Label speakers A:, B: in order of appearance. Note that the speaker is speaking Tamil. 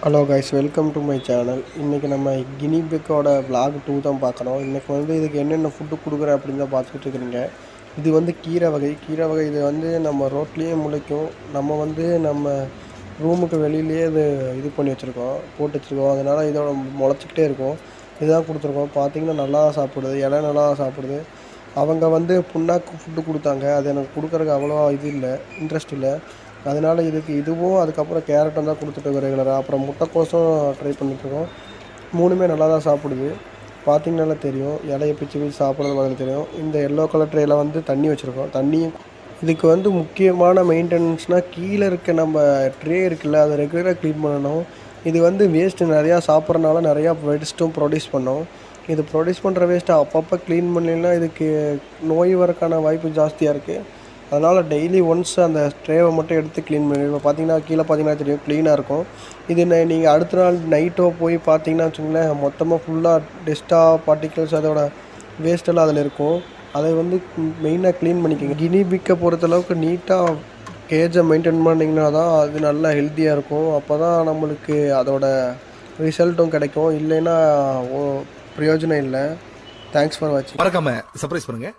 A: Hello guys, welcome to my channel. இன்றைக்கி நம்ம கினிபிக்கோட vlog 2 தான் பார்க்குறோம். இன்றைக்கி இதுக்கு என்னென்ன ஃபுட்டு கொடுக்குறேன் அப்படின்னு தான் பார்த்துக்கிட்டு இருக்கிறீங்க. இது கீரை வகை இது நம்ம ரோட்லேயே முளைக்கும். நம்ம ரூமுக்கு வெளியிலேயே இது பண்ணி வச்சுருக்கோம், போட்டு வச்சுருக்கோம். அதனால் இதோட முளைச்சிக்கிட்டே இருக்கும். இதுதான் கொடுத்துருக்கோம். பார்த்திங்கன்னா நல்லா சாப்பிடுது, இலை நல்லா சாப்பிடுது. அவங்க புண்ணாக்கு ஃபுட்டு கொடுத்தாங்க. அது எனக்கு கொடுக்குறதுக்கு அவ்வளோவா இன்ட்ரெஸ்ட் இல்லை. அதனால் இதுவும் அதுக்கப்புறம் கேரட்டும் தான் கொடுத்துட்டு ரெகுலராக. அப்புறம் முட்டைக்கோஸும் ட்ரை பண்ணிட்டுருக்கோம். மூணுமே நல்லா தான் சாப்பிடுது. பார்த்திங்கனாலே தெரியும், இலையை பிச்சு பிச்சு சாப்பிட்றது மாதிரி தெரியும். இந்த எல்லோ கலர் ட்ரேயில் தண்ணி வச்சுருக்கோம். தண்ணியும் இதுக்கு முக்கியமான மெயின்டெனன்ஸ்னால் கீழே இருக்க நம்ம ட்ரே இருக்குல்ல, அதை ரெகுலராக க்ளீன் பண்ணணும். இது வேஸ்ட்டு நிறையா சாப்பிட்றனால நிறையா வேஸ்ட்டும் ப்ரொடியூஸ் பண்ணோம். இது ப்ரொடியூஸ் பண்ணுற வேஸ்ட்டை அப்பப்போ க்ளீன் பண்ணலைன்னா இதுக்கு நோய் வரக்கான வாய்ப்பு ஜாஸ்தியாக இருக்குது. அதனால் டெய்லி ஒன்ஸ் அந்த ட்ரேவை மட்டும் எடுத்து க்ளீன் பண்ணி, இப்போ பார்த்தீங்கன்னா கீழே பார்த்தீங்கன்னா தெரியும், க்ளீனாக இருக்கும். இது நீங்கள் அடுத்த நாள் நைட்டோ போய் பார்த்தீங்கன்னா வச்சுங்களேன், மொத்தமாக ஃபுல்லாக டெஸ்ட்டாக பார்ட்டிகல்ஸ் அதோட வேஸ்ட்டெல்லாம் அதில் இருக்கும். அதை மெயினாக க்ளீன் பண்ணிக்கோங்க. கினிபிக்கை பொறுத்தளவுக்கு நீட்டாக கேஜை மெயின்டைன் பண்ணிங்கன்னா தான் அது நல்லா ஹெல்த்தியாக இருக்கும். அப்போ தான் நம்மளுக்கு அதோட ரிசல்ட்டும் கிடைக்கும். இல்லைன்னா பிரயோஜனம் இல்லை. தேங்க்ஸ் ஃபார் வாட்சிங்.
B: மறக்காம சர்ப்ரைஸ் பண்ணுங்கள்.